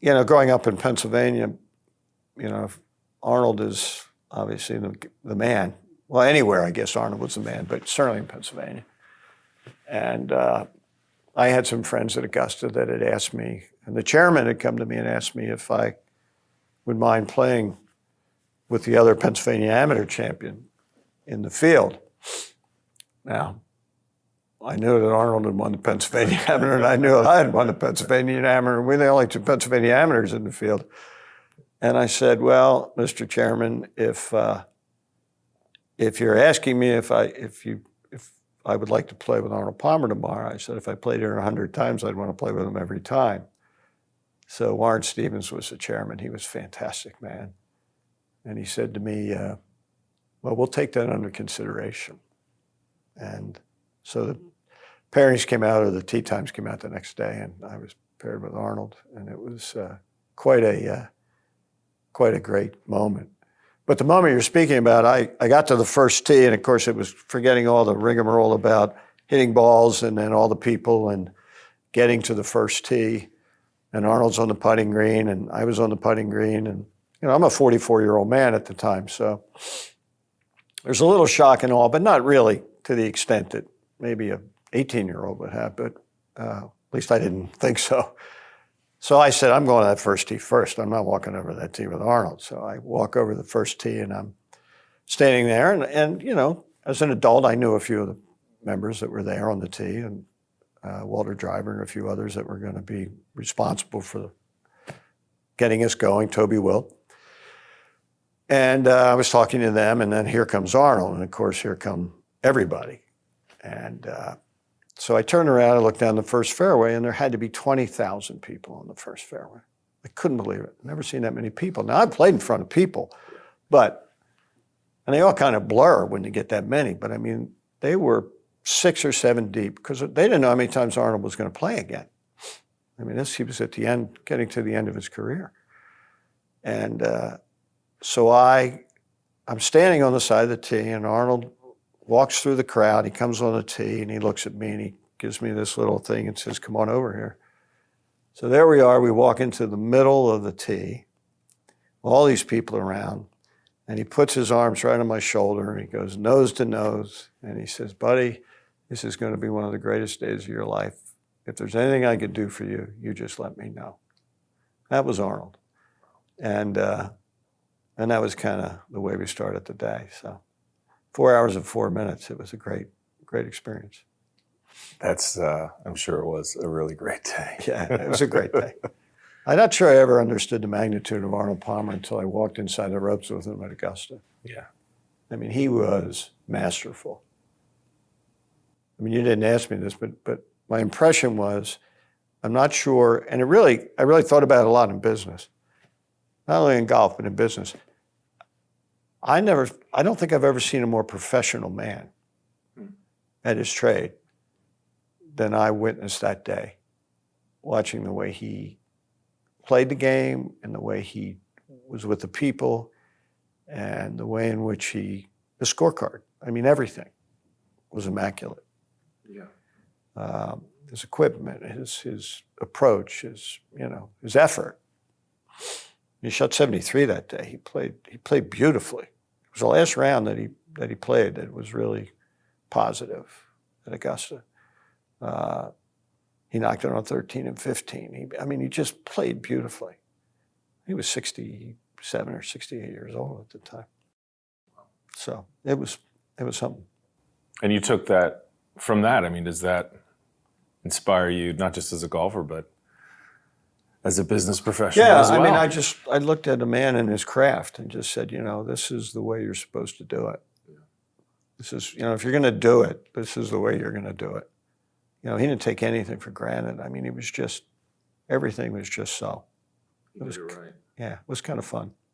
growing up in Pennsylvania, Arnold is obviously the man. Well, anywhere, I guess Arnold was the man, but certainly in Pennsylvania. And I had some friends at Augusta that had asked me, and the chairman had come to me and asked me if I would mind playing with the other Pennsylvania amateur champion in the field. Now, I knew that Arnold had won the Pennsylvania amateur, and I knew that I had won the Pennsylvania amateur, and we're the only two Pennsylvania amateurs in the field. And I said, well, Mr. Chairman, if you're asking me if I would like to play with Arnold Palmer tomorrow, I said if I played here 100 times, I'd want to play with him every time. So Warren Stevens was the chairman. He was a fantastic man. And he said to me, well, we'll take that under consideration. And so the pairings came out, or the tee times came out the next day, and I was paired with Arnold, and it was quite a great moment. But the moment you're speaking about, I got to the first tee, and of course it was forgetting all the rigmarole about hitting balls and then all the people and getting to the first tee. And Arnold's on the putting green, and I was on the putting green, and I'm a 44-year-old man at the time, so there's a little shock and all, but not really to the extent that maybe a 18-year-old would have, but at least I didn't think so. So I said, I'm going to that first tee first. I'm not walking over that tee with Arnold. So I walk over the first tee, and I'm standing there. And as an adult, I knew a few of the members that were there on the tee, and Walter Driver and a few others that were going to be responsible for getting us going, Toby Wilt. And I was talking to them, and then here comes Arnold. And, of course, here come everybody. And so I turned around and looked down the first fairway, and there had to be 20,000 people on the first fairway. I couldn't believe it. Never seen that many people. Now, I've played in front of people, and they all kind of blur when you get that many. But, I mean, they were 6 or 7 deep because they didn't know how many times Arnold was going to play again. I mean, he was at the end, getting to the end of his career. And so I'm standing on the side of the tee, and Arnold walks through the crowd. He comes on the tee, and he looks at me, and he gives me this little thing and says, come on over here. So there we are. We walk into the middle of the tee, all these people around, and he puts his arms right on my shoulder, and he goes nose to nose, and he says, buddy, this is going to be one of the greatest days of your life. If there's anything I could do for you, you just let me know. That was Arnold. And that was kind of the way we started the day. So 4 hours and 4 minutes. It was a great experience. That's, I'm sure it was a really great day. Yeah, it was a great day. I'm not sure I ever understood the magnitude of Arnold Palmer until I walked inside the ropes with him at Augusta. Yeah. I mean, he was masterful. I mean, you didn't ask me this, but my impression was, I'm not sure, and I really thought about it a lot in business. Not only in golf, but in business. I don't think I've ever seen a more professional man at his trade than I witnessed that day, watching the way he played the game and the way he was with the people and the way in which the scorecard, I mean, everything was immaculate. Yeah. His equipment, his approach, his effort. He shot 73 that day. He played beautifully. It was the last round that he played that was really positive at Augusta. He knocked it on 13 and 15. He just played beautifully. He was 67 or 68 years old at the time. So it was something. And you took that from that. I mean, does that inspire you not just as a golfer, but as a business professional as well? I mean, I looked at a man and his craft and just said, this is the way you're supposed to do it. This is, if you're going to do it, this is the way you're going to do it. He didn't take anything for granted. I mean, everything was just so. It was, right. Yeah, it was kind of fun.